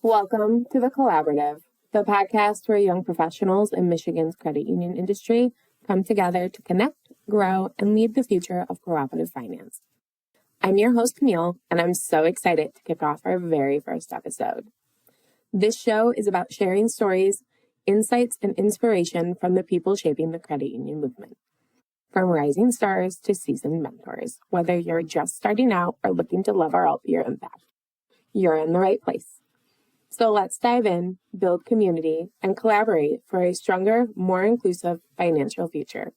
Welcome to The Collaborative, the podcast where young professionals in Michigan's credit union industry come together to connect, grow, and lead the future of cooperative finance. I'm your host, Camille, and I'm so excited to kick off our very first episode. This show is about sharing stories, insights, and inspiration from the people shaping the credit union movement. From rising stars to seasoned mentors, whether you're just starting out or looking to level up your impact, you're in the right place. So let's dive in, build community, and collaborate for a stronger, more inclusive financial future.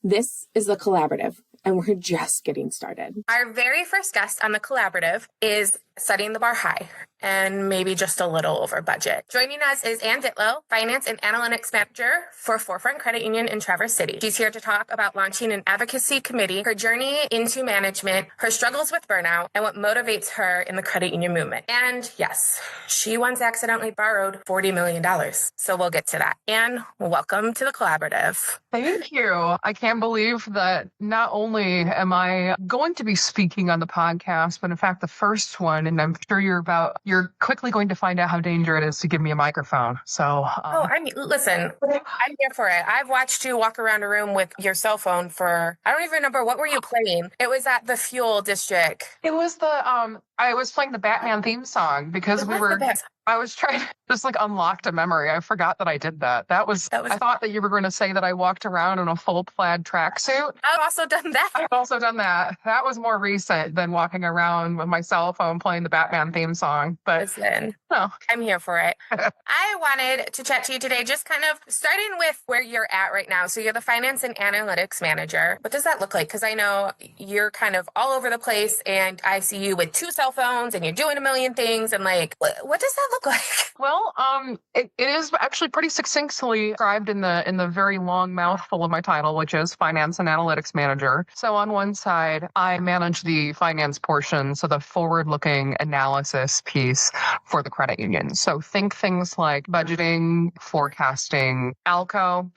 This is The Collaborative, and we're just getting started. Our very first guest on The Collaborative is setting the bar high and maybe just a little over budget. Joining us is Ann Ditlow, Finance and Analytics Manager for Forefront Credit Union in Traverse City. She's here to talk about launching an advocacy committee, her journey into management, her struggles with burnout, and what motivates her in the credit union movement. And yes, she once accidentally borrowed $40 million. So we'll get to that. Ann, welcome to The Collaborative. Thank you. I can't believe that not only am I going to be speaking on the podcast, but in fact, the first one, and I'm sure you're quickly going to find out how dangerous it is to give me a microphone. So, listen, I'm here for it. I've watched you walk around a room with your cell phone for, I don't even remember, what were you playing? It was at the Fuel District. It was I was playing the Batman theme song because I was trying to just unlocked a memory. I forgot that I did that. I thought that you were going to say that I walked around in a full plaid tracksuit. I've also done that. That was more recent than walking around with my cell phone playing the Batman theme song. But listen, no. I'm here for it. I wanted to chat to you today, just kind of starting with where you're at right now. So you're the Finance and Analytics Manager. What does that look like? Because I know you're kind of all over the place, and I see you with 2 cell phones, and you're doing a million things. And what does that look like? Well, it is actually pretty succinctly described in the very long mouthful of my title, which is Finance and Analytics Manager. So on one side, I manage the finance portion, so the forward-looking analysis piece for the credit union. So think things like budgeting, forecasting, ALCO,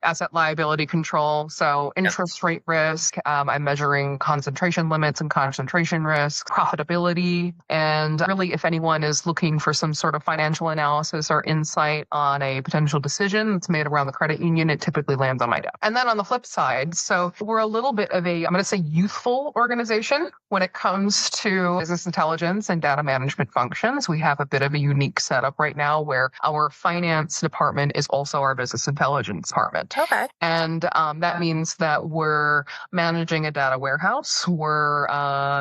asset liability control. So interest rate risk, I'm measuring concentration limits and concentration risk, profitability. And really, if anyone is looking for some sort of financial analysis or insight on a potential decision that's made around the credit union, it typically lands on my desk. And then on the flip side, so we're a little bit of I'm going to say youthful organization when it comes to business intelligence and data management functions. We have a bit of a unique setup right now where our finance department is also our business intelligence department. Okay. And that means that we're managing a data warehouse. We're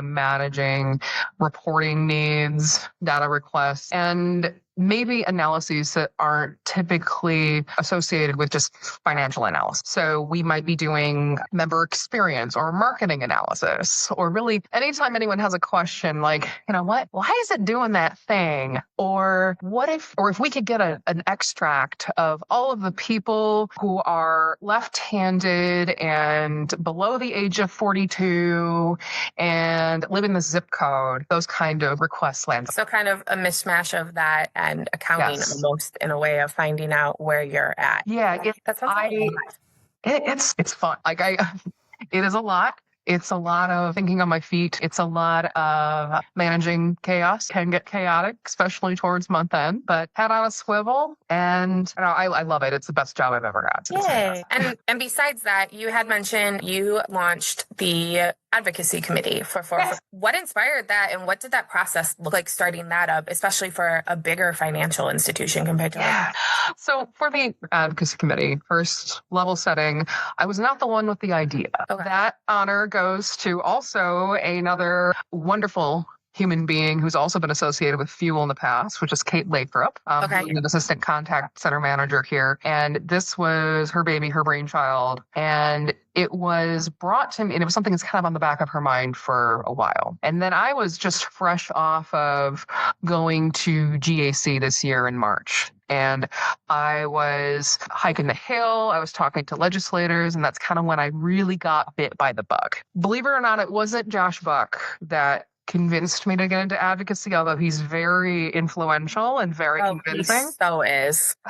managing reporting needs, data requests, and maybe analyses that aren't typically associated with just financial analysis. So we might be doing member experience or marketing analysis, or really anytime anyone has a question like, why is it doing that thing? Or if we could get an extract of all of the people who are left-handed and below the age of 42 and live in the zip code, those kind of requests land. So kind of a mismatch of that and accounting almost in a way of finding out where you're at. Yeah, that sounds like it's fun. It is a lot. It's a lot of thinking on my feet. It's a lot of managing chaos. Can get chaotic, especially towards month end, but head on a swivel. And I love it. It's the best job I've ever had. Yay. And besides that, you had mentioned you launched the advocacy committee for Yes. What inspired that, and what did that process look like starting that up, especially for a bigger financial institution compared to So for the advocacy committee, first level setting, I was not the one with the idea. Okay. That honor goes to also another wonderful human being who's also been associated with Fuel in the past, which is Kate Lathrop, an assistant contact center manager here. And this was her baby, her brainchild. And it was brought to me, and it was something that's kind of on the back of her mind for a while. And then I was just fresh off of going to GAC this year in March. And I was hiking the hill. I was talking to legislators, and that's kind of when I really got bit by the bug. Believe it or not, it wasn't Josh Buck that convinced me to get into advocacy, although he's very influential and very convincing.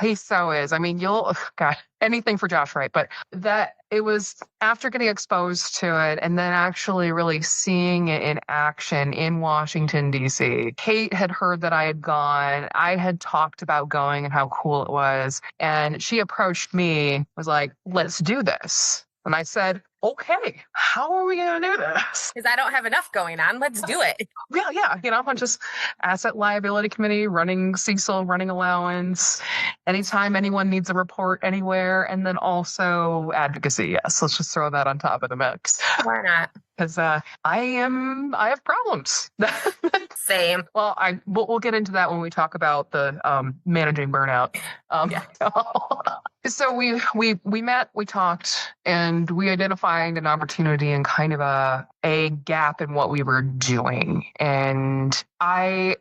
He so is. I mean, God, anything for Josh, right? But that it was after getting exposed to it and then actually really seeing it in action in Washington, D.C. Kate had heard that I had gone. I had talked about going and how cool it was. And she approached me, was like, let's do this. And I said, okay, how are we going to do this? Because I don't have enough going on. Let's do it. Yeah. I'm just asset liability committee, running CECL, running allowance, anytime anyone needs a report anywhere, and then also advocacy. Yes, let's just throw that on top of the mix. Why not? Because I have problems. Same. Well, we'll get into that when we talk about the managing burnout. So we met, we talked, and we identified an opportunity and kind of a gap in what we were doing. And Kate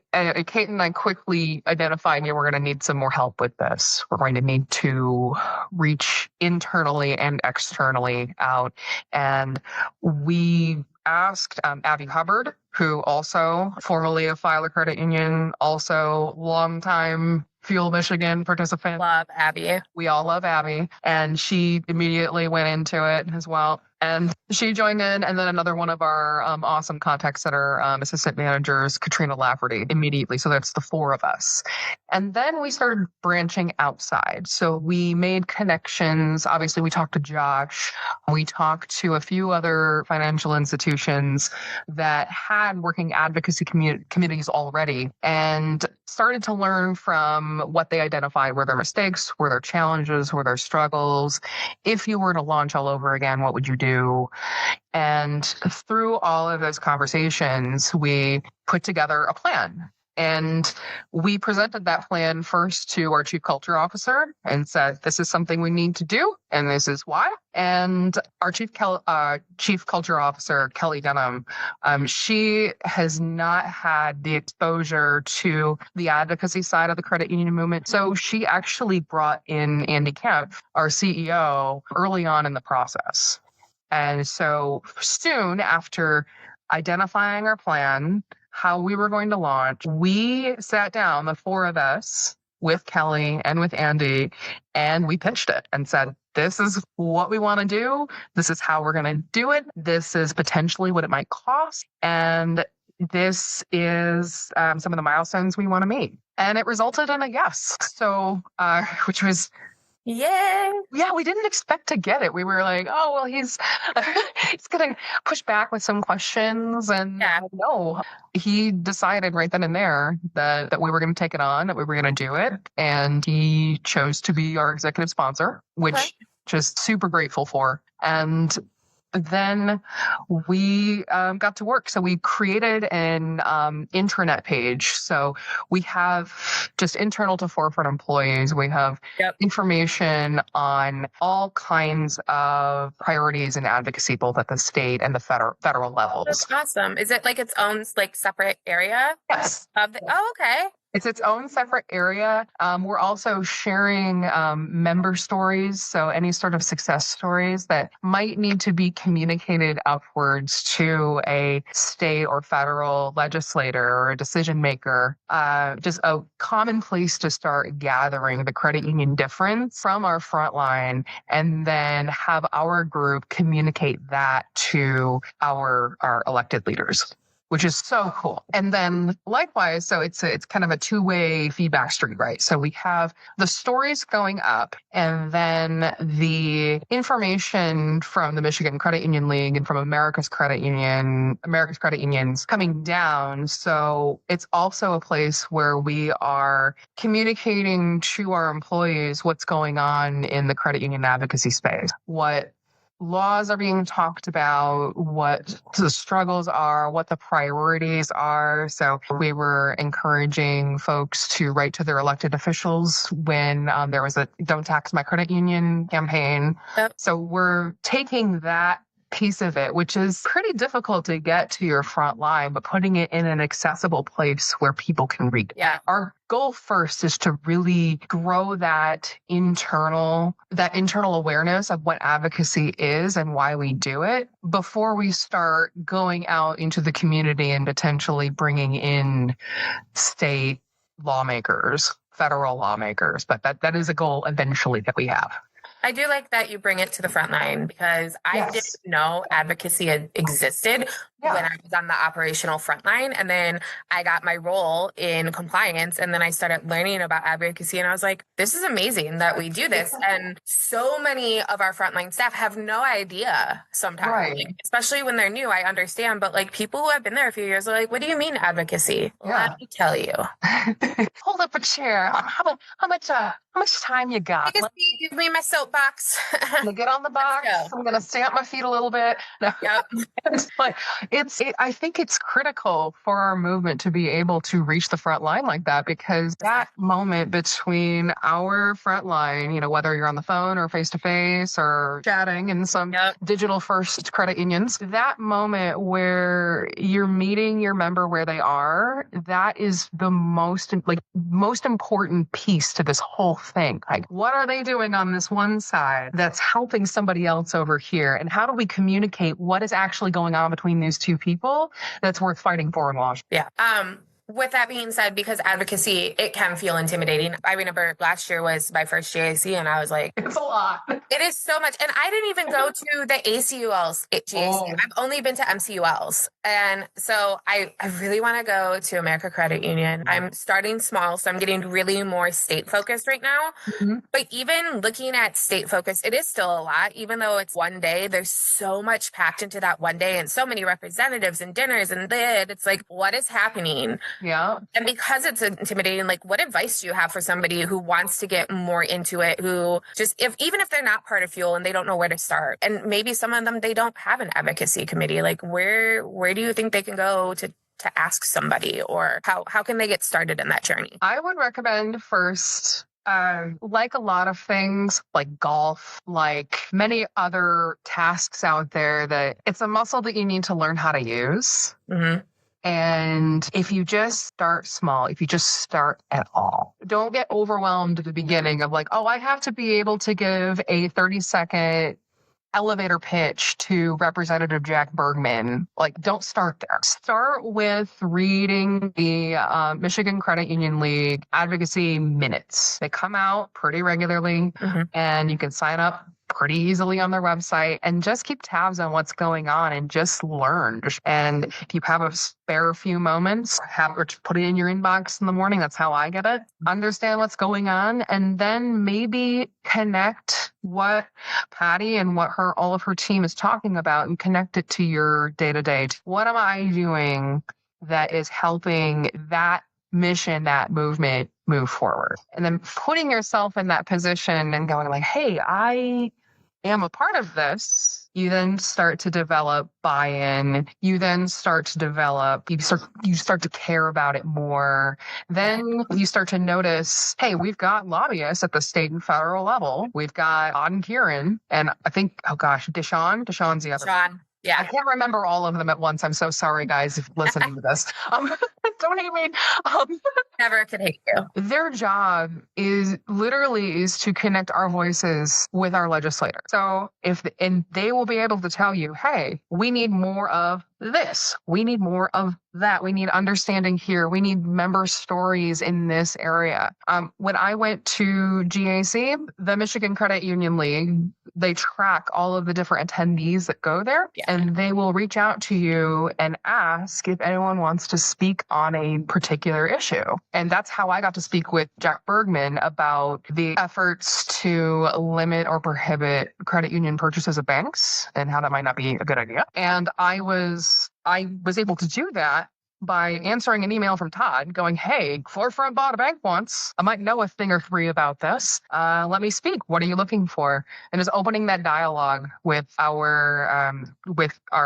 and I quickly identified, we're going to need some more help with this. We're going to need to reach internally and externally out. And we asked Abby Hubbard, who also formerly of Filer Credit Union, also longtime Fuel Michigan participant. Love Abby. We all love Abby. And she immediately went into it as well. And she joined in, and then another one of our awesome contact center assistant managers, Katrina Lafferty, immediately. So that's the four of us. And then we started branching outside. So we made connections. Obviously, we talked to Josh. We talked to a few other financial institutions that had working advocacy committees already, and started to learn from what they identified were their mistakes, were their challenges, were their struggles. If you were to launch all over again, what would you do? And through all of those conversations, we put together a plan. And we presented that plan first to our chief culture officer and said, this is something we need to do, and this is why. And our chief culture officer, Kelly Denham, she has not had the exposure to the advocacy side of the credit union movement. So she actually brought in Andy Kemp, our CEO, early on in the process. And so soon after identifying our plan, how we were going to launch, we sat down, the four of us, with Kelly and with Andy, and we pitched it and said, this is what we want to do. This is how we're going to do it. This is potentially what it might cost. And this is some of the milestones we want to meet. And it resulted in a yes. So, which was... Yeah, we didn't expect to get it. We were like, oh, well, he's going to push back with some questions. And no, he decided right then and there that we were going to take it on, that we were going to do it. And he chose to be our executive sponsor, which just super grateful for. And then we got to work. So we created an intranet page. So we have just internal to Forefront employees. We have information on all kinds of priorities and advocacy, both at the state and the federal levels. That's awesome. Is it like its own separate area? Yes. Okay. It's its own separate area. We're also sharing member stories, so any sort of success stories that might need to be communicated upwards to a state or federal legislator or a decision maker. Just a common place to start gathering the credit union difference from our front line, and then have our group communicate that to our elected leaders, which is so cool. And then likewise, so it's kind of a two-way feedback street, right? So we have the stories going up, and then the information from the Michigan Credit Union League and from America's Credit Unions coming down. So it's also a place where we are communicating to our employees what's going on in the credit union advocacy space, what laws are being talked about, what the struggles are, what the priorities are. So we were encouraging folks to write to their elected officials when there was a Don't Tax My Credit Union campaign. Yep. So we're taking that piece of it, which is pretty difficult to get to your front line, but putting it in an accessible place where people can read. Yeah. Our goal first is to really grow that internal awareness of what advocacy is and why we do it before we start going out into the community and potentially bringing in state lawmakers, federal lawmakers. But that is a goal eventually that we have. I do like that you bring it to the front line because I didn't know advocacy had existed when I was on the operational front line. And then I got my role in compliance and then I started learning about advocacy and I was like, this is amazing that we do this. And so many of our frontline staff have no idea sometimes, like, especially when they're new, I understand. But like people who have been there a few years are like, what do you mean advocacy? Let me tell you. Hold up a chair. How much time you got? Give me my soapbox. I'm gonna get on the box. I'm gonna stamp my feet a little bit. No. Yep. But I think it's critical for our movement to be able to reach the front line like that, because that moment between our front line, you know, whether you're on the phone or face to face or chatting in some digital first credit unions, that moment where you're meeting your member where they are, that is the most important piece to this whole thing. Like, what are they doing on this one side that's helping somebody else over here? And how do we communicate what is actually going on between these two people that's worth fighting for in Washington? Yeah. With that being said, because advocacy, it can feel intimidating. I remember last year was my first JAC and I was like, it's a lot. It is so much. And I didn't even go to the ACULs at JAC. I've only been to MCULs. And so I really want to go to America Credit Union. I'm starting small, so I'm getting really more state focused right now. Mm-hmm. But even looking at state focus, it is still a lot. Even though it's one day, there's so much packed into that one day and so many representatives and dinners and it's like, what is happening? Yeah. And because it's intimidating, like what advice do you have for somebody who wants to get more into it, who just, even if they're not part of Fuel and they don't know where to start, and maybe some of them, they don't have an advocacy committee, like where do you think they can go to ask somebody, or how can they get started in that journey? I would recommend first, like a lot of things, like golf, like many other tasks out there, that it's a muscle that you need to learn how to use. Mm-hmm. And if you just start small, if you just start at all, don't get overwhelmed at the beginning of like, oh, I have to be able to give a 30-second elevator pitch to Representative Jack Bergman. Like, don't start there. Start with reading the Michigan Credit Union League advocacy minutes. They come out pretty regularly, and you can sign up pretty easily on their website and just keep tabs on what's going on and just learn. And if you have a spare few moments, put it in your inbox in the morning. That's how I get it. Understand what's going on, and then maybe connect what Patty and what all of her team is talking about and connect it to your day-to-day. What am I doing that is helping that mission, that movement move forward? And then putting yourself in that position and going like, hey, I am a part of this. You then start to develop buy-in. You then start to develop, you start to care about it more. Then you start to notice, hey, we've got lobbyists at the state and federal level. We've got Autumn Kieran, and I think, Deshawn's the other one. Yeah. I can't remember all of them at once. I'm so sorry, guys, if listening to this. Don't hate me. Never could hate you. Their job is to connect our voices with our legislators. So and they will be able to tell you, hey, we need more of this. We need more of that. We need understanding here. We need member stories in this area. When I went to GAC, the Michigan Credit Union League, they track all of the different attendees that go there, and they will reach out to you and ask if anyone wants to speak on a particular issue. And that's how I got to speak with Jack Bergman about the efforts to limit or prohibit credit union purchases of banks and how that might not be a good idea. And I was able to do that by answering an email from Todd going, hey, Forefront bought a bank once. I might know a thing or three about this. Let me speak. What are you looking for? And just opening that dialogue with our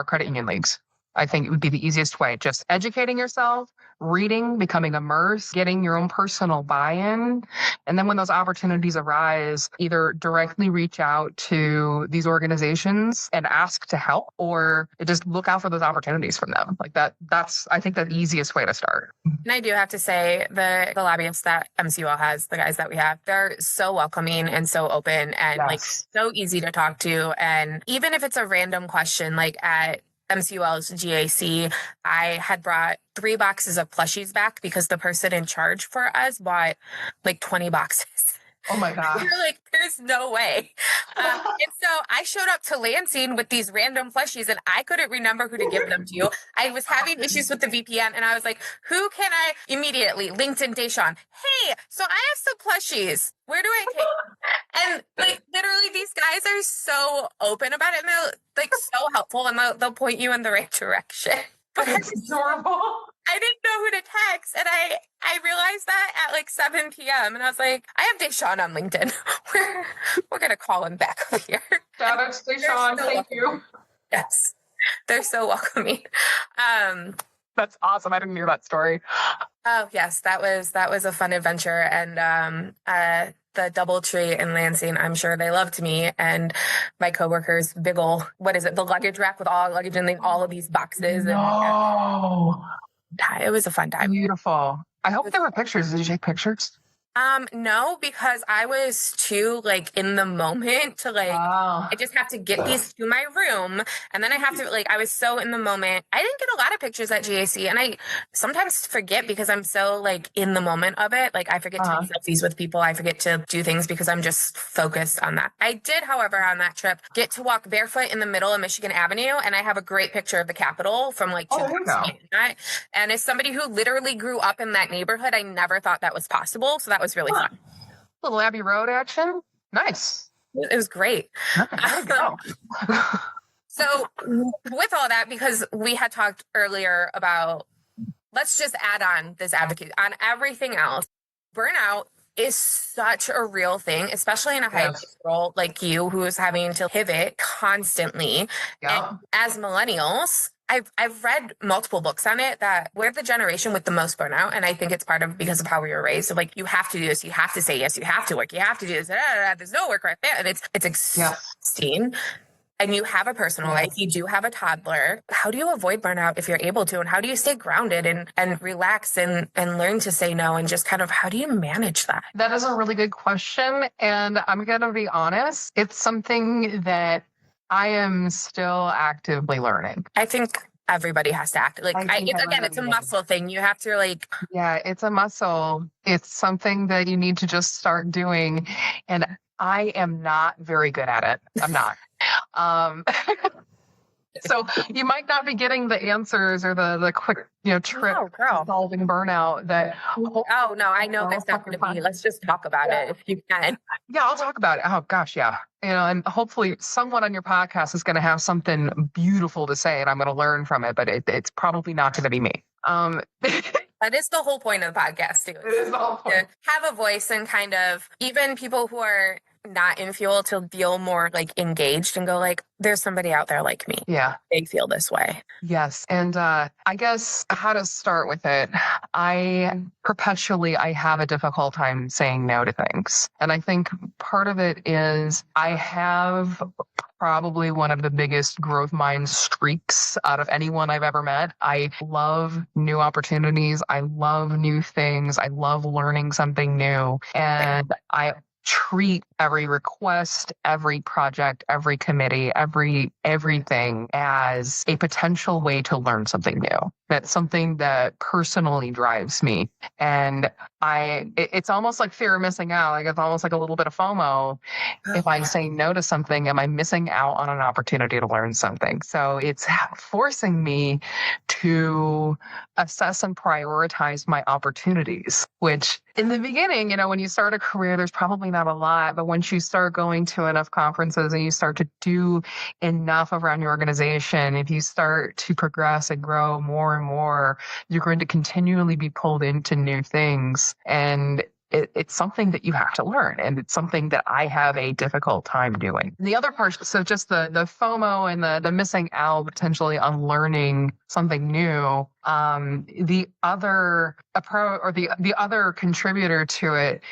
credit union leagues. I think it would be the easiest way. Just educating yourself, reading, becoming immersed, getting your own personal buy-in. And then when those opportunities arise, either directly reach out to these organizations and ask to help, or just look out for those opportunities from them. Like that's, I think, the easiest way to start. And I do have to say the lobbyists that MCUL has, the guys that we have, they're so welcoming and so open and like so easy to talk to. And even if it's a random question, like at MCUL's GAC, I had brought 3 boxes of plushies back because the person in charge for us bought like 20 boxes. Oh my God. You're like, there's no way. And so I showed up to Lansing with these random plushies and I couldn't remember who to give them to. I was having issues with the VPN and I was like, who can I immediately? LinkedIn Deshawn. Hey, so I have some plushies. Where do I take them? And like literally these guys are so open about it and they're like so helpful and they'll point you in the right direction. But it's adorable. I didn't know who to text, and I realized that at like 7 p.m. And I was like, I have Deshawn on LinkedIn. We're gonna call him back over here. Shout out to Deshawn. Thank you. Yes, they're so welcoming. That's awesome. I didn't hear that story. Oh yes, that was a fun adventure, and the DoubleTree in Lansing, I'm sure they loved me and my coworkers. Big ol', what is it? The luggage rack with all luggage and then all of these boxes. No. And, it was a fun time. Beautiful. I hope there were pictures. Did you take pictures? No, because I was too like in the moment to like, I just have to get these to my room and then I have to like, I was so in the moment. I didn't get a lot of pictures at GAC and I sometimes forget because I'm so like in the moment of it. Like I forget to take selfies with people. I forget to do things because I'm just focused on that. I did, however, on that trip, get to walk barefoot in the middle of Michigan Avenue. And I have a great picture of the Capitol from like 2008. And as somebody who literally grew up in that neighborhood, I never thought that was possible. So that was really fun. Little Abbey Road action. Nice. It was great. There you go. So with all that, because we had talked earlier about, let's just add on this advocacy on everything else. Burnout is such a real thing, especially in a high role like you, who is having to pivot constantly. And as millennials, I've read multiple books on it that we're the generation with the most burnout. And I think it's because of how we were raised. So like, you have to do this, you have to say yes, you have to work, you have to do this, there's no work right there. And it's exhausting. And you have a personal life, you do have a toddler. How do you avoid burnout if you're able to? And how do you stay grounded and relax and learn to say no? And just kind of, how do you manage that? That is a really good question. And I'm going to be honest, it's something that I am still actively learning. I think everybody has to act. Like, it's a muscle thing. You have to like... Yeah, it's a muscle. It's something that you need to just start doing. And I am not very good at it. I'm not. So you might not be getting the answers or the quick, trick to solving burnout that. Oh no, I know that's not going to be. Let's just talk about it if you can. Yeah, I'll talk about it. Oh gosh, yeah. And hopefully someone on your podcast is going to have something beautiful to say and I'm going to learn from it, but it's probably not going to be me. That is the whole point of the podcast too. It is the whole point. To have a voice and kind of even people who are not in fuel to feel more like engaged and go like, there's somebody out there like me. Yeah. They feel this way. Yes. And I guess how to start with it, I have a difficult time saying no to things. And I think part of it is I have probably one of the biggest growth mind streaks out of anyone I've ever met. I love new opportunities. I love new things. I love learning something new. And I treat every request, every project, every committee, everything as a potential way to learn something new. That's something that personally drives me. And it's almost like fear of missing out. Like it's almost like a little bit of FOMO. If I say no to something, am I missing out on an opportunity to learn something? So it's forcing me to assess and prioritize my opportunities, which in the beginning, when you start a career, there's probably not a lot, but once you start going to enough conferences and you start to do enough around your organization, if you start to progress and grow more and more, you're going to continually be pulled into new things. And it's something that you have to learn. And it's something that I have a difficult time doing. The other part, so just the FOMO and the missing out potentially on learning something new. The other the other contributor to it,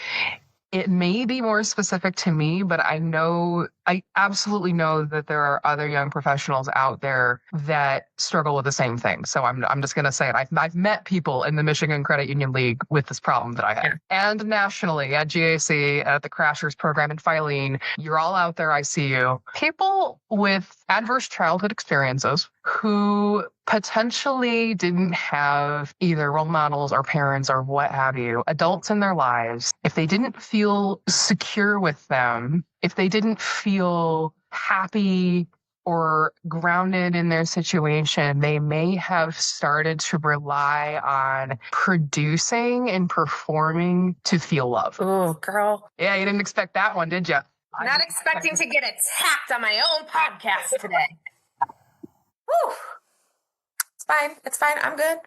it may be more specific to me, but I absolutely know that there are other young professionals out there that struggle with the same thing. So I'm just going to say it. I've met people in the Michigan Credit Union League with this problem that I have. Yeah. And nationally at GAC, at the Crashers program in Filene, you're all out there. I see you. People with adverse childhood experiences who potentially didn't have either role models or parents or what have you, adults in their lives, if they didn't feel secure with them, if they didn't feel happy or grounded in their situation, they may have started to rely on producing and performing to feel love. Oh, girl. Yeah, you didn't expect that one, did you? Not expecting to get attacked on my own podcast today. Whew. It's fine. I'm good.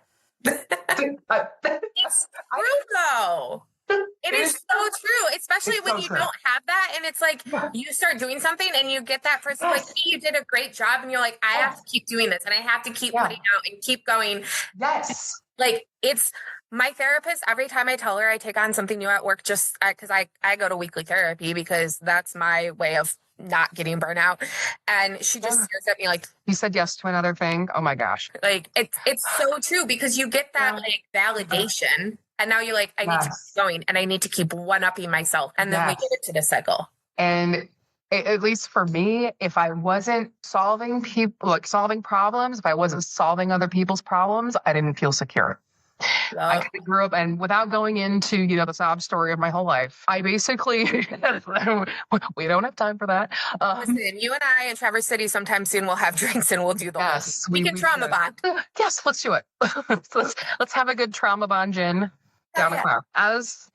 It's true, though. It is so true, especially when you don't have that. And it's like you start doing something and you get that first, like, you did a great job. And you're like, I have to keep doing this and I have to keep putting out and keep going. Yes. Like, it's my therapist. Every time I tell her I take on something new at work, just because I go to weekly therapy because that's my way of not getting burnout. And she just stares at me like, you said yes to another thing. Oh my gosh. Like, it's so true because you get that like validation. And now you're like, I need to keep going and I need to keep one-upping myself. And then we get into the cycle. And at least for me, if I wasn't solving problems, if I wasn't solving other people's problems, I didn't feel secure. I kind of grew up, and without going into, the sob story of my whole life, I basically, we don't have time for that. Listen, you and I in Traverse City sometime soon weon have drinks and we'll do the whole. We can trauma bond. Yes, let's do it. let's have a good trauma bond gin down the car.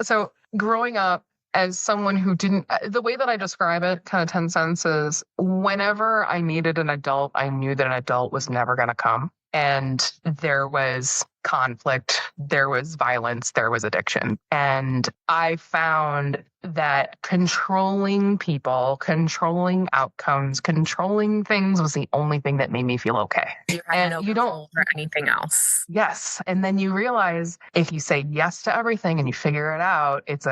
So growing up, as someone who didn't, the way that I describe it, kind of 10 cents, is whenever I needed an adult, I knew that an adult was never going to come. And there was conflict, there was violence, there was addiction. And I found that controlling people, controlling outcomes, controlling things was the only thing that made me feel okay. You had no control for anything else. Yes. And then you realize if you say yes to everything and you figure it out, it's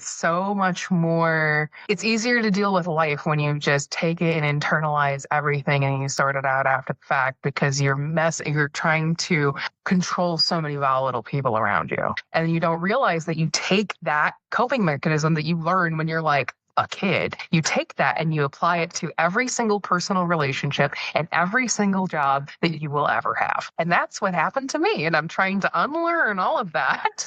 so much more, it's easier to deal with life when you just take it and internalize everything and you sort it out after the fact, because you're trying to control so many volatile people around you. And you don't realize that you take that coping mechanism that you learn when you're like a kid, you take that and you apply it to every single personal relationship and every single job that you will ever have. And that's what happened to me. And I'm trying to unlearn all of that.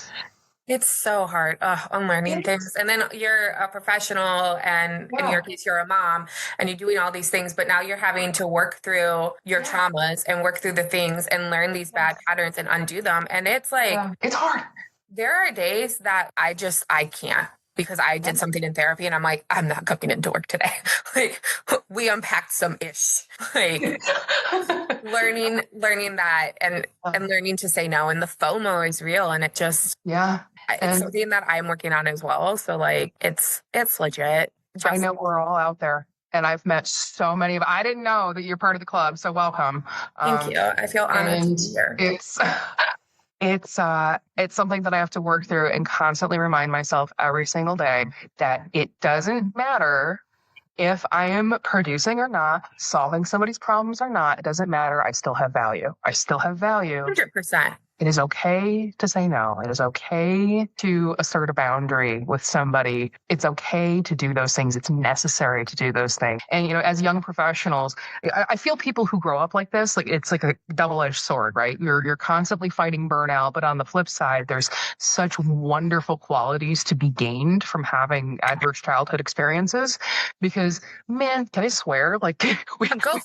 It's so hard, unlearning things. And then you're a professional and in your case, you're a mom and you're doing all these things, but now you're having to work through your traumas and work through the things and learn these bad patterns and undo them. And it's like, it's hard. There are days that I can't, because I did something in therapy and I'm like, I'm not coming into work today. Like, we unpacked some ish, like learning that and learning to say no. And the FOMO is real. And it just, it's something that I'm working on as well. So like, it's legit. I know we're all out there. And I've met so many I didn't know that you're part of the club. So welcome. Thank you. I feel honored to be here. It's something that I have to work through and constantly remind myself every single day that it doesn't matter if I am producing or not, solving somebody's problems or not. It doesn't matter. I still have value. 100%. It is okay to say no. It is okay to assert a boundary with somebody. It's okay to do those things. It's necessary to do those things. And, as young professionals, I feel people who grow up like this, like it's like a double-edged sword, right? You're constantly fighting burnout, but on the flip side, there's such wonderful qualities to be gained from having adverse childhood experiences. Because, man, can I swear? Like, go for it. Go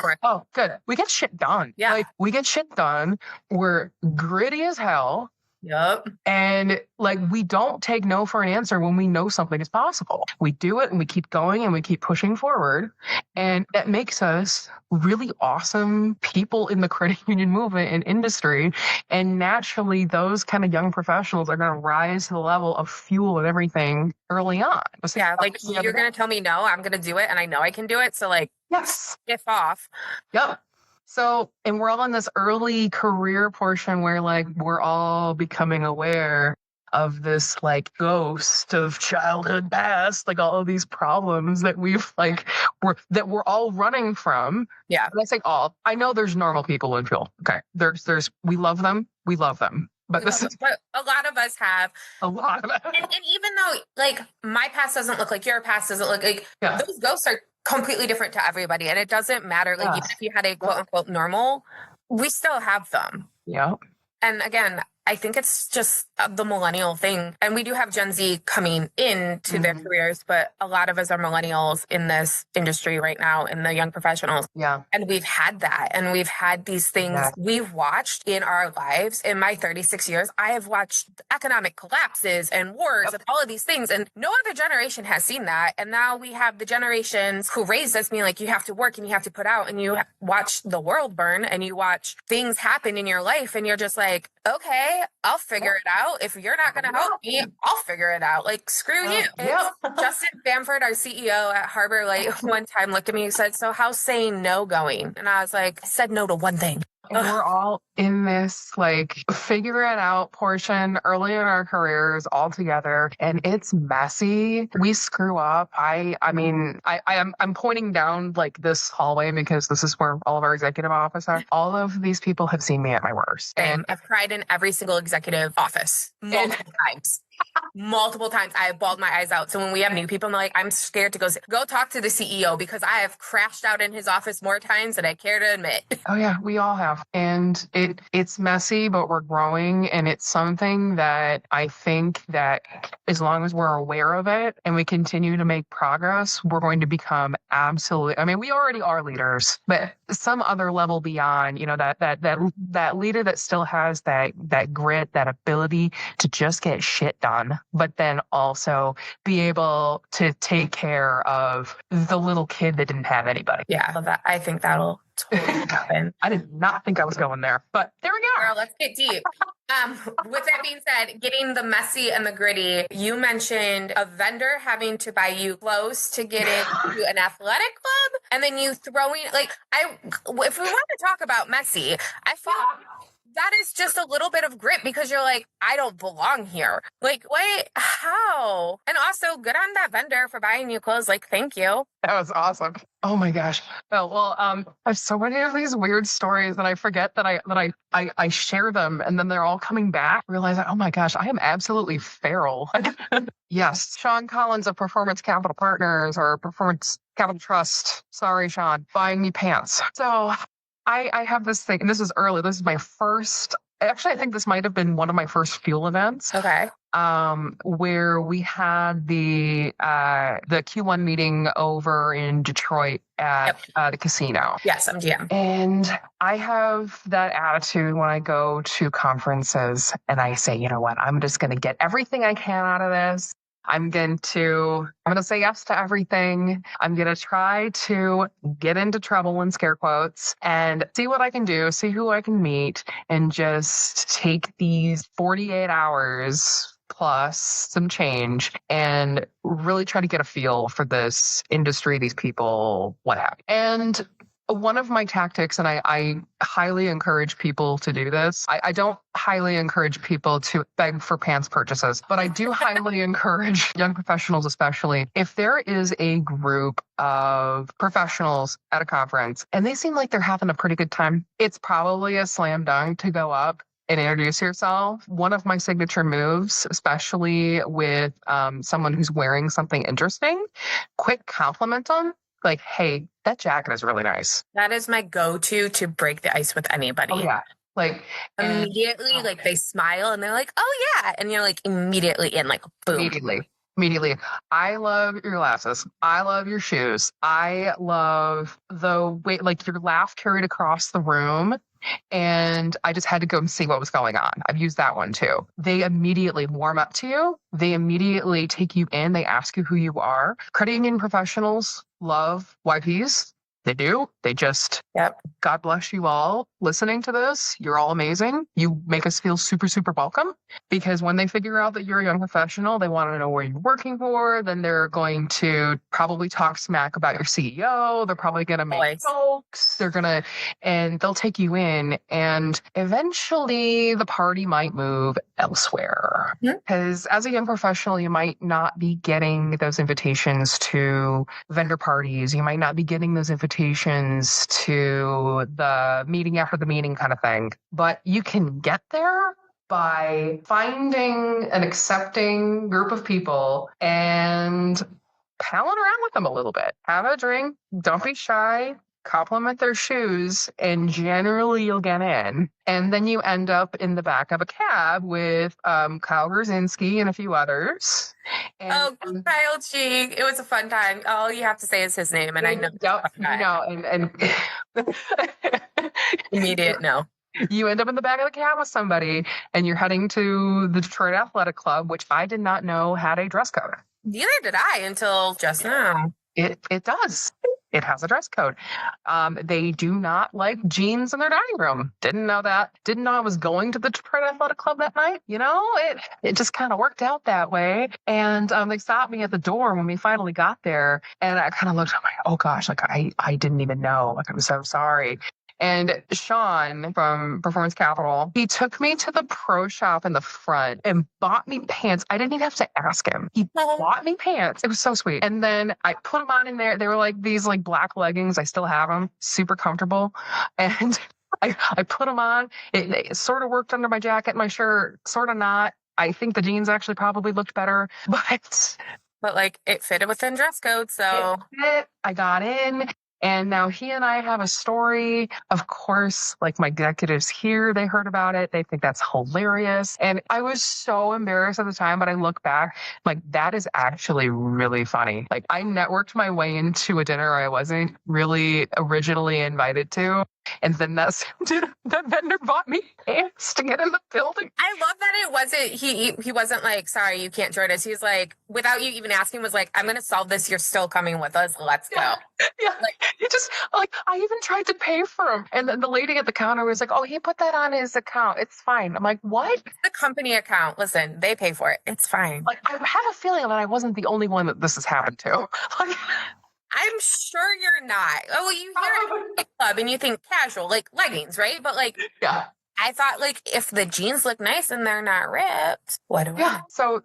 for it. Oh, good. We get shit done. Yeah. Like, we get shit done. We're gritty as hell. Yep. And like, we don't take no for an answer when we know something is possible. We do it and we keep going and we keep pushing forward. And that makes us really awesome people in the credit union movement and industry. And naturally, those kind of young professionals are going to rise to the level of fuel and everything early on. Yeah, like you're going to tell me no, I'm going to do it. And I know I can do it. So like, yes. If off. Yep. So, and we're all in this early career portion where like we're all becoming aware of this like ghost of childhood past, like all of these problems that we're all running from. Yeah. And I say all. I know there's normal people in fuel. Okay. There's we love them. We love them. But but a lot of us have a lot of it. And even though like my past doesn't look like your past doesn't look like those ghosts are completely different to everybody. And it doesn't matter. Like even if you had a quote unquote normal, we still have them. Yeah. And again, I think it's just the millennial thing. And we do have Gen Z coming into their careers, but a lot of us are millennials in this industry right now, in the young professionals. Yeah. And we've had that. And we've had these things we've watched in our lives. In my 36 years, I have watched economic collapses and wars and all of these things. And no other generation has seen that. And now we have the generations who raised us being like, you have to work and you have to put out, and you watch the world burn and you watch things happen in your life. And you're just like, okay, I'll figure it out. If you're not going to help me, I'll figure it out. Like, screw you. Justin Bamford, our CEO at Harbor Light, one time looked at me and said, so how's saying no going? And I was like, I said no to one thing. And we're all in this like figure it out portion early in our careers all together, and it's messy. We screw up. I'm pointing down like this hallway because this is where all of our executive office are. All of these people have seen me at my worst. And I've cried in every single executive office multiple times. Multiple times I have bawled my eyes out. So when we have new people, I'm like, I'm scared to go talk to the CEO because I have crashed out in his office more times than I care to admit. Oh yeah, we all have. And it's messy, but we're growing. And it's something that I think that as long as we're aware of it and we continue to make progress, we're going to become we already are leaders, but some other level beyond, that leader that still has that grit, that ability to just get shit done, but then also be able to take care of the little kid that didn't have anybody. Yeah, I think that'll totally happen. I did not think I was going there, but there we go. Girl, let's get deep. With that being said, getting the messy and the gritty, you mentioned a vendor having to buy you clothes to get into an athletic club, and then you throwing if we want to talk about messy, I feel that is just a little bit of grit because you're like, I don't belong here. Like, wait, how? And also, good on that vendor for buying you clothes. Like, thank you. That was awesome. Oh my gosh. I have so many of these weird stories that I forget that I share them, and then they're all coming back. Realize, oh my gosh, I am absolutely feral. Yes, Sean Collins of Performance Capital Partners or Performance Capital Trust. Sorry, Sean, buying me pants. So I have this thing, and this is early. This is my first. Actually, I think this might have been one of my first fuel events. Okay. Where we had the Q1 meeting over in Detroit at the casino. Yes, I'm GM. And I have that attitude when I go to conferences, and I say, you know what, I'm just going to get everything I can out of this. I'm going to say yes to everything. I'm going to try to get into trouble in scare quotes and see what I can do, see who I can meet, and just take these 48 hours plus some change and really try to get a feel for this industry, these people, what have you. And one of my tactics, and I highly encourage people to do this. I don't highly encourage people to beg for pants purchases, but I do highly encourage young professionals, especially if there is a group of professionals at a conference and they seem like they're having a pretty good time, it's probably a slam dunk to go up and introduce yourself. One of my signature moves, especially with someone who's wearing something interesting, quick compliment them. Like, hey, that jacket is really nice. That is my go-to to break the ice with anybody. Oh, yeah. Like immediately, like they smile and they're like, oh, yeah. And you're like immediately in, like, boom. Immediately. Immediately, I love your glasses. I love your shoes. I love the way, like, your laugh carried across the room. And I just had to go and see what was going on. I've used that one too. They immediately warm up to you. They immediately take you in. They ask you who you are. Credit union professionals love YPs. They do. They just, Yep. God bless you all listening to this. You're all amazing. You make us feel super, super welcome, because when they figure out that you're a young professional, they want to know where you're working for. Then they're going to probably talk smack about your CEO. They're probably going to make jokes. And they'll take you in, and eventually the party might move elsewhere. Because as a young professional, you might not be getting those invitations to vendor parties. You might not be getting those invitations to the meeting after the meeting kind of thing. But you can get there by finding an accepting group of people and palling around with them a little bit. Have a drink. Don't be shy. Compliment their shoes, and generally you'll get in. And then you end up in the back of a cab with Kyle Grzinski and a few others. And, Kyle G. It was a fun time. All you have to say is his name, and I know. Yep, you know, and immediate no. You end up in the back of the cab with somebody, and you're heading to the Detroit Athletic Club, which I did not know had a dress code. Neither did I until just now. It does. It has a dress code. They do not like jeans in their dining room. Didn't know that. Didn't know I was going to the Detroit Athletic Club that night. You know, it just kind of worked out that way. And they stopped me at the door when we finally got there. And I kind of looked, I'm like, oh gosh, like I didn't even know. Like, I'm so sorry. And Sean from Performance Capital, he took me to the pro shop in the front and bought me pants. I didn't even have to ask him. He bought me pants. It was so sweet. And then I put them on in there. They were like these like black leggings. I still have them. Super comfortable. And I put them on. It sort of worked under my jacket, my shirt, sort of not. I think the jeans actually probably looked better, but like it fitted within dress code. So I got in. And now he and I have a story. Of course, like my executives here, they heard about it. They think that's hilarious. And I was so embarrassed at the time, but I look back, like that is actually really funny. Like I networked my way into a dinner I wasn't really originally invited to. And then that vendor bought me pants to get in the building. I love that it wasn't, he wasn't like, sorry, you can't join us. He's like, without you even asking, was like, I'm going to solve this. You're still coming with us. Let's go. Yeah. Like, you just like, I even tried to pay for him. And then the lady at the counter was like, oh, he put that on his account. It's fine. I'm like, what? It's the company account. Listen, they pay for it. It's fine. Like, I have a feeling that I wasn't the only one that this has happened to. Like, I'm sure you're not. Oh, well, you hear it at a club and you think casual, like leggings, right? But like, yeah. I thought like if the jeans look nice and they're not ripped, what do I know? So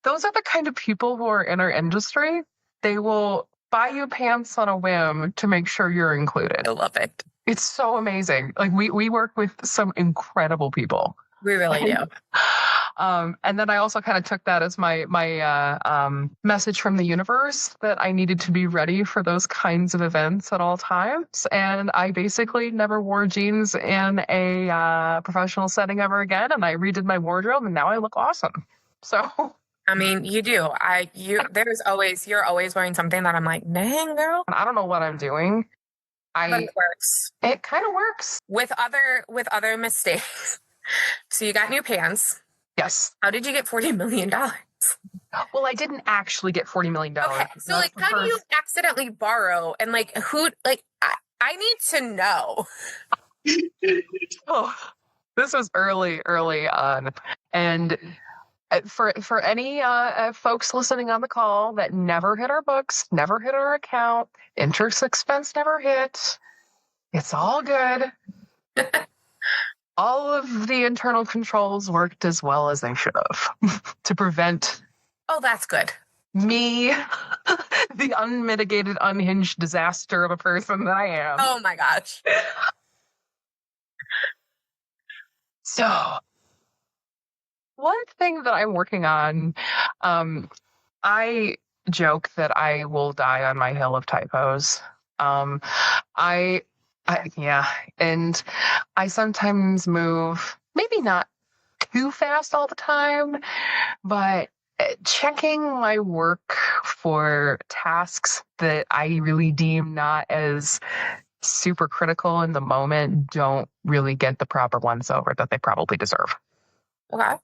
those are the kind of people who are in our industry. They will buy you pants on a whim to make sure you're included. I love it. It's so amazing. Like we work with some incredible people. We really do. And then I also kind of took that as my message from the universe that I needed to be ready for those kinds of events at all times. And I basically never wore jeans in a professional setting ever again. And I redid my wardrobe, and now I look awesome. So. I mean, you do. You're always wearing something that I'm like, dang, girl. I don't know what I'm doing. But it works. It kind of works. With other mistakes. So you got new pants. Yes. How did you get $40 million? Well, I didn't actually get $40 million. Okay. So like, how do you accidentally borrow? And like, who, like, I need to know. Oh, this was early on. And for any folks listening on the call that never hit our books, never hit our account, interest expense never hit, it's all good. All of the internal controls worked as well as they should have to prevent. Oh, that's good. Me, the unmitigated, unhinged disaster of a person that I am. Oh my gosh. So, one thing that I'm working on, I joke that I will die on my hill of typos. And I sometimes move, maybe not too fast all the time, but checking my work for tasks that I really deem not as super critical in the moment don't really get the proper ones over that they probably deserve. Okay.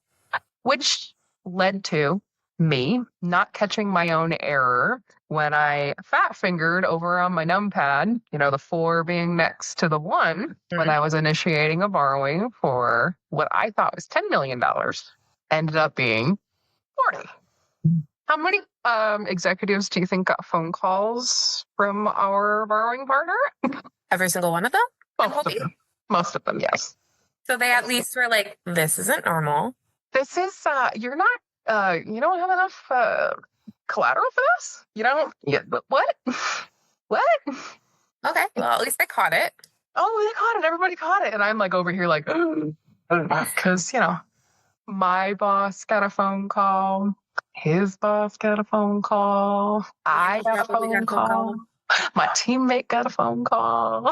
Which led to me not catching my own error when I fat fingered over on my numpad, the 4 being next to the 1, when I was initiating a borrowing for what I thought was $10 million, ended up being 40. How many executives do you think got phone calls from our borrowing partner? Every single one of them? Most of them, yes. So they at least were like, this isn't normal. This is, you're not, you don't have enough collateral for this? You don't, what? What? Okay, well, at least they caught it. Oh, they caught it. Everybody caught it. And I'm like over here like, because, my boss got a phone call. His boss got a phone call. I got a phone call. My teammate got a phone call.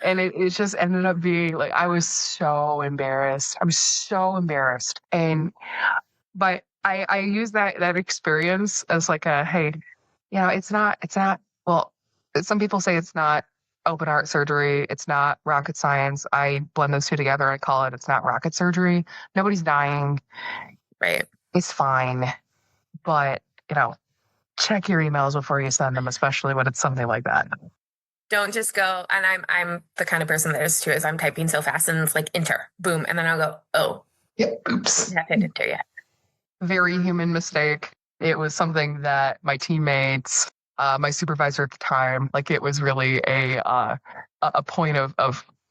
And it just ended up being like, I was so embarrassed. I was so embarrassed. But I use that experience as like a, hey, it's not, well, some people say it's not open heart surgery. It's not rocket science. I blend those two together. I call it's not rocket surgery. Nobody's dying. Right. It's fine. But, check your emails before you send them, especially when it's something like that. Don't just go, and I'm the kind of person that is too, is I'm typing so fast and it's like enter, boom, and then I'll go, oh. Yep, oops. I hit enter yet. Very human mistake. It was something that my teammates, my supervisor at the time, like it was really a point of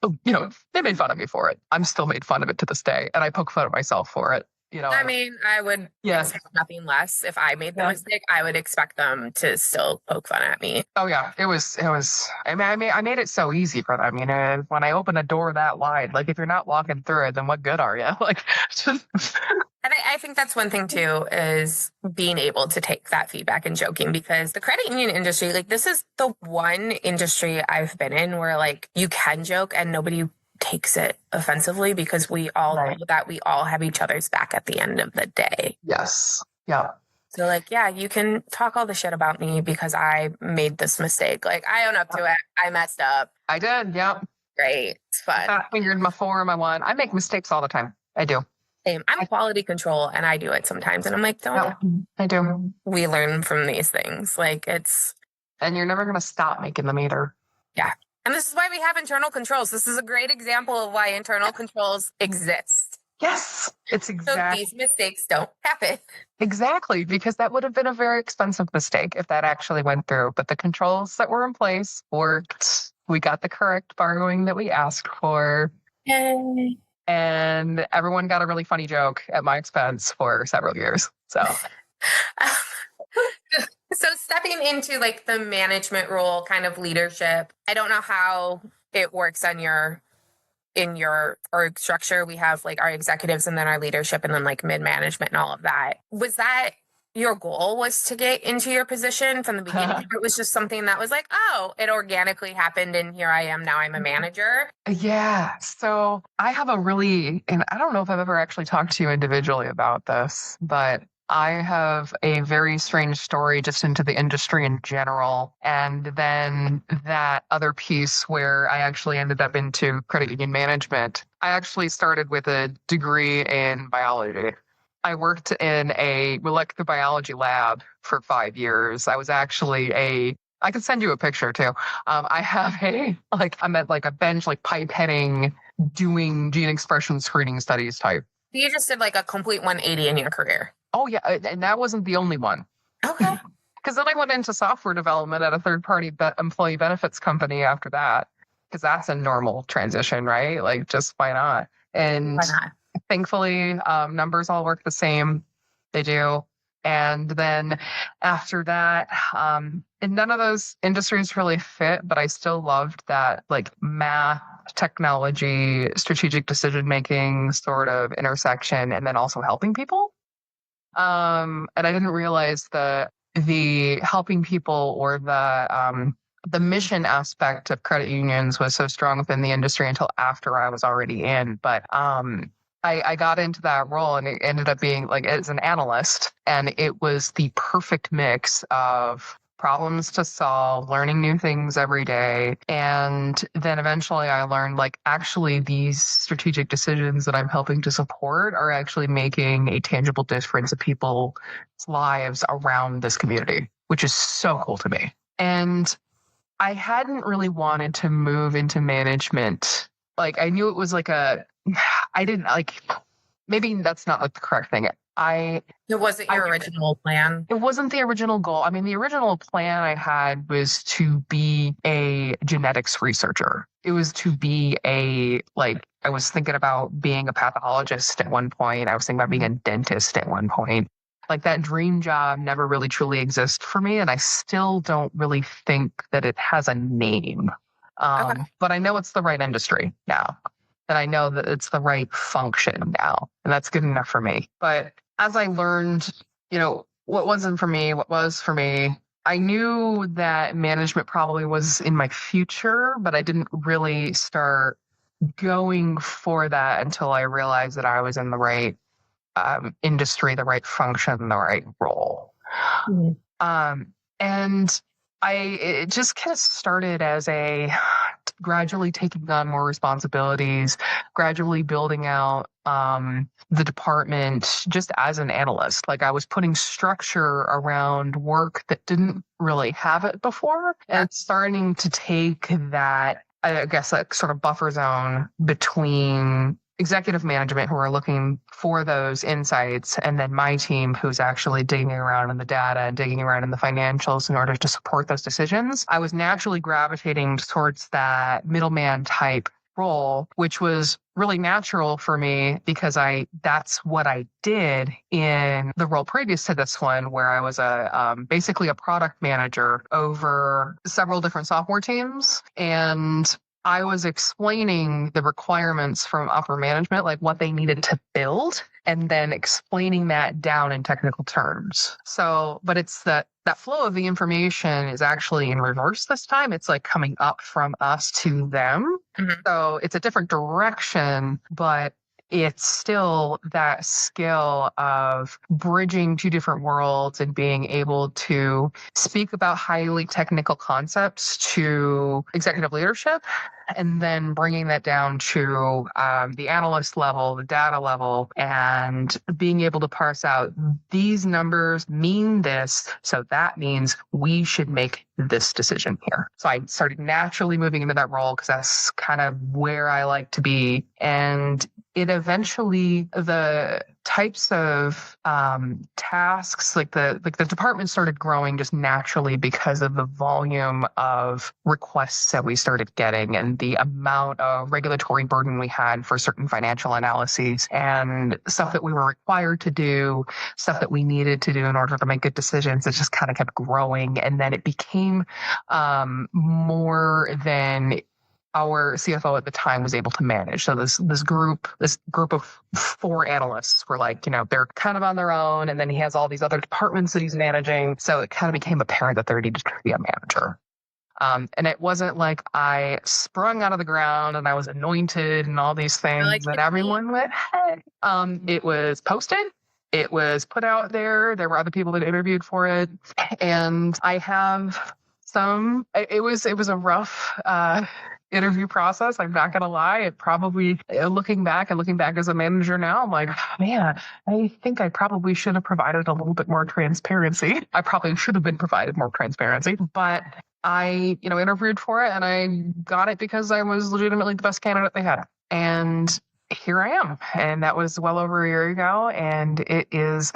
they made fun of me for it. I'm still made fun of it to this day, and I poke fun at myself for it. I mean, I would expect nothing less. If I made the mistake, I would expect them to still poke fun at me. Oh yeah, it was. I made it so easy for them. When I open a door that wide, like if you're not walking through it, then what good are you? Like, and I think that's one thing too, is being able to take that feedback and joking, because the credit union industry, like this is the one industry I've been in where like you can joke and nobody takes it offensively, because we all know that we all have each other's back at the end of the day. Yes. Yeah. So like, yeah, you can talk all the shit about me because I made this mistake. Like I own up to it. I messed up. I did. Yeah. Great. It's fun. I fingered my 4, my 1. I make mistakes all the time. I do. Same. I'm quality control and I do it sometimes. And I'm like, I do. We learn from these things. Like and you're never going to stop making them either. Yeah. And this is why we have internal controls. This is a great example of why internal controls exist. Yes, it's exactly. So these mistakes don't happen. Exactly, because that would have been a very expensive mistake if that actually went through. But the controls that were in place worked. We got the correct borrowing that we asked for. Yay. And everyone got a really funny joke at my expense for several years. So. So stepping into like the management role, kind of leadership, I don't know how it works in your org structure. We have like our executives and then our leadership and then like mid-management and all of that. Was that your goal, was to get into your position from the beginning? Or it was just something that was like, oh, it organically happened and here I am, now I'm a manager? Yeah. So I have and I don't know if I've ever actually talked to you individually about this, but I have a very strange story just into the industry in general. And then that other piece where I actually ended up into credit union management. I actually started with a degree in biology. I worked in a molecular biology lab for 5 years. I was actually I can send you a picture too. I have I'm at like a bench, like pipetting, doing gene expression screening studies type. You just did like a complete 180 in your career. Oh, yeah. And that wasn't the only one. Okay. Because then I went into software development at a third-party employee benefits company after that. Because that's a normal transition, right? Like, just why not? And why not? Thankfully, numbers all work the same. They do. And then after that, and none of those industries really fit, but I still loved that, like, math, technology, strategic decision-making sort of intersection, and then also helping people. And I didn't realize the helping people or the mission aspect of credit unions was so strong within the industry until after I was already in. But I I got into that role and it ended up being like as an analyst, and it was the perfect mix of problems to solve, learning new things every day. And then eventually I learned like actually these strategic decisions that I'm helping to support are actually making a tangible difference in people's lives around this community, which is so cool to me. And I hadn't really wanted to move into management. Like I knew it was like I didn't like, maybe that's not like the correct thing. It wasn't your original plan. It wasn't the original goal. I mean, the original plan I had was to be a genetics researcher. It was to be I was thinking about being a pathologist at one point. I was thinking about being a dentist at one point. Like that dream job never really truly exists for me. And I still don't really think that it has a name. Okay. But I know it's the right industry now. And I know that it's the right function now. And that's good enough for me. But as I learned, what wasn't for me, what was for me, I knew that management probably was in my future, but I didn't really start going for that until I realized that I was in the right industry, the right function, the right role. Mm-hmm. And it just kind of started as gradually taking on more responsibilities, gradually building out the department just as an analyst. Like I was putting structure around work that didn't really have it before, and starting to take that, I guess, that sort of buffer zone between executive management who are looking for those insights, and then my team who's actually digging around in the data and digging around in the financials in order to support those decisions. I was naturally gravitating towards that middleman type role, which was really natural for me because that's what I did in the role previous to this one, where I was basically a product manager over several different software teams. And I was explaining the requirements from upper management, like what they needed to build, and then explaining that down in technical terms. So, but it's that flow of the information is actually in reverse this time. It's like coming up from us to them. Mm-hmm. So it's a different direction, but it's still that skill of bridging two different worlds and being able to speak about highly technical concepts to executive leadership, and then bringing that down to the analyst level, the data level, and being able to parse out these numbers mean this, so that means we should make this decision here. So I started naturally moving into that role because that's kind of where I like to be. And it eventually, the types of tasks, like the department started growing just naturally because of the volume of requests that we started getting and the amount of regulatory burden we had for certain financial analyses and stuff that we were required to do, stuff that we needed to do in order to make good decisions. It just kind of kept growing, and then it became more than our CFO at the time was able to manage. So this group of 4 analysts were like, they're kind of on their own, and then he has all these other departments that he's managing. So it kind of became apparent that there needed to be a manager. And it wasn't like I sprung out of the ground and I was anointed and all these things that everyone went, hey. It was posted. It was put out there. There were other people that interviewed for it. And I have it was a rough interview process. I'm not going to lie. It probably, looking back as a manager now, I'm like, man, I think I probably should have provided a little bit more transparency. I probably should have been provided more transparency, but I, interviewed for it and I got it because I was legitimately the best candidate they had. And here I am. And that was well over a year ago. And it is,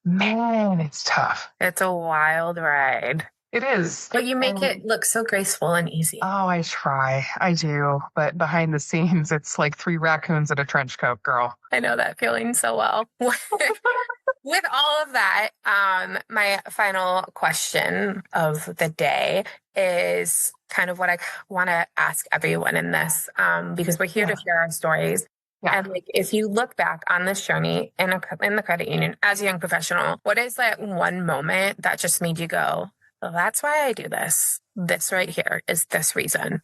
man, it's tough. It's a wild ride. It is. But you make it look so graceful and easy. Oh, I try. I do. But behind the scenes, it's like 3 raccoons in a trench coat, girl. I know that feeling so well. With all of that, my final question of the day is kind of what I want to ask everyone in this, because we're here to share our stories. Yeah. And if you look back on this journey in the credit union as a young professional, what is that one moment that just made you go, well, that's why I do this. This right here is this reason.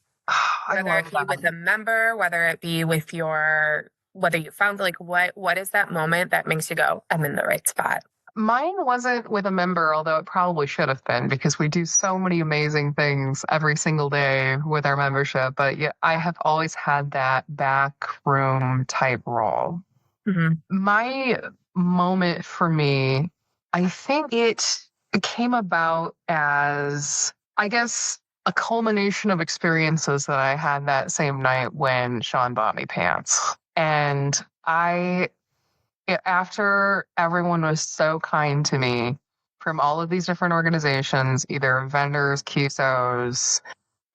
Whether it be with a member, whether it be with your whether you found like what is that moment that makes you go, I'm in the right spot? Mine wasn't with a member, although it probably should have been because we do so many amazing things every single day with our membership. But yeah, I have always had that back room type role. Mm-hmm. My moment for me, I think it came about as, I guess, a culmination of experiences that I had that same night when Sean bought me pants. And after everyone was so kind to me from all of these different organizations, either vendors, CUSOs,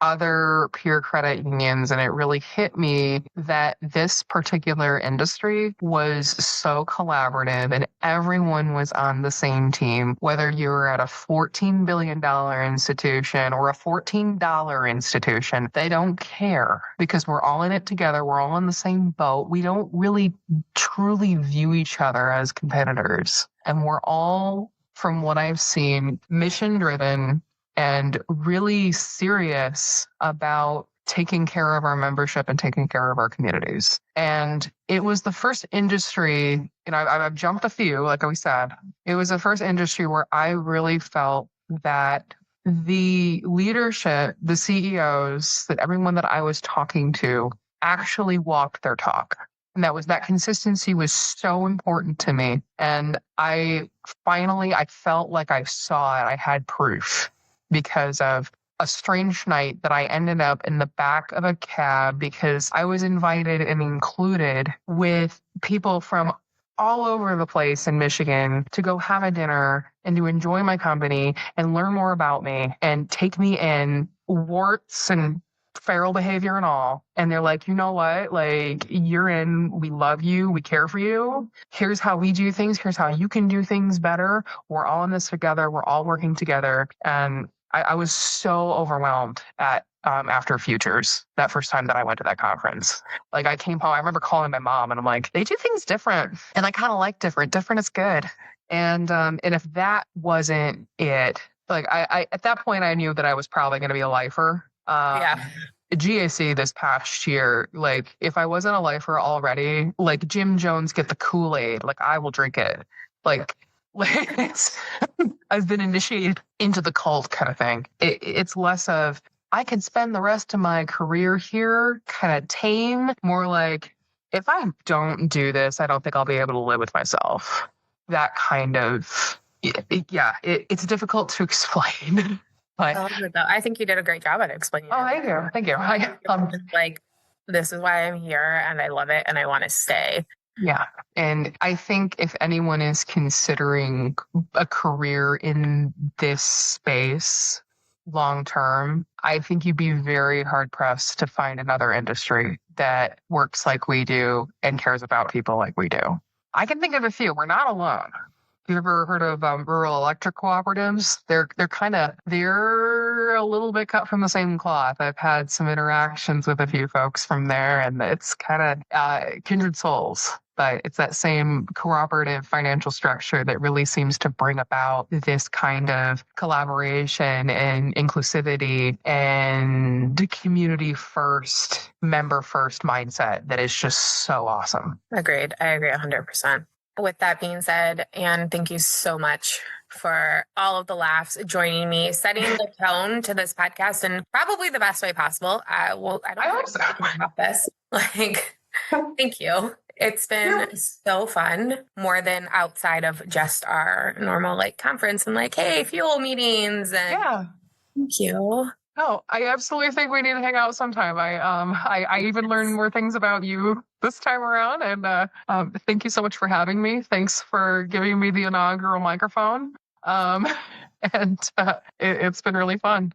other peer credit unions, and it really hit me that this particular industry was so collaborative and everyone was on the same team, whether you were at a $14 billion institution or a $14 institution. They don't care because we're all in it together. We're all in the same boat. We don't really truly view each other as competitors. And we're all, from what I've seen, mission driven and really serious about taking care of our membership and taking care of our communities. And it was the first industry, I've jumped a few, like we said, it was the first industry where I really felt that the leadership, the CEOs, that everyone that I was talking to actually walked their talk. And that consistency was so important to me. And I felt like I saw it. I had proof because of a strange night that I ended up in the back of a cab because I was invited and included with people from all over the place in Michigan to go have a dinner and to enjoy my company and learn more about me and take me in, warts and feral behavior and all. And they're like, you know what? Like, you're in, we love you, we care for you. Here's how we do things. Here's how you can do things better. We're all in this together. We're all working together. And I was so overwhelmed at after Futures, that first time that I went to that conference. Like, I came home, I remember calling my mom and I'm like, they do things different. And I kind of like different. Different is good. And if that wasn't it, like I at that point I knew that I was probably going to be a lifer. Yeah. GAC this past year, like if I wasn't a lifer already, like Jim Jones get the Kool-Aid, like I will drink it. Like I've been initiated into the cult kind of thing. It's less of I could spend the rest of my career here kind of tame, more like if I don't do this, I don't think I'll be able to live with myself. That kind of, it's difficult to explain. But, I think you did a great job at explaining it. Thank you. Like, this is why I'm here and I love it and I want to stay. Yeah. And I think if anyone is considering a career in this space long term, I think you'd be very hard pressed to find another industry that works like we do and cares about people like we do. I can think of a few. We're not alone. You ever heard of rural electric cooperatives? They're a little bit cut from the same cloth. I've had some interactions with a few folks from there, and it's kind of kindred souls. But it's that same cooperative financial structure that really seems to bring about this kind of collaboration and inclusivity and community first, member first mindset that is just so awesome. Agreed. I agree 100%. With that being said, Anne, thank you so much for all of the laughs, joining me, setting the tone to this podcast in probably the best way possible. I don't know about this. Like, thank you. It's been so fun, more than outside of just our normal like conference and like, hey, fuel meetings. And thank you. No, I absolutely think we need to hang out sometime. I even learned more things about you this time around, and thank you so much for having me. Thanks for giving me the inaugural microphone. And it's been really fun.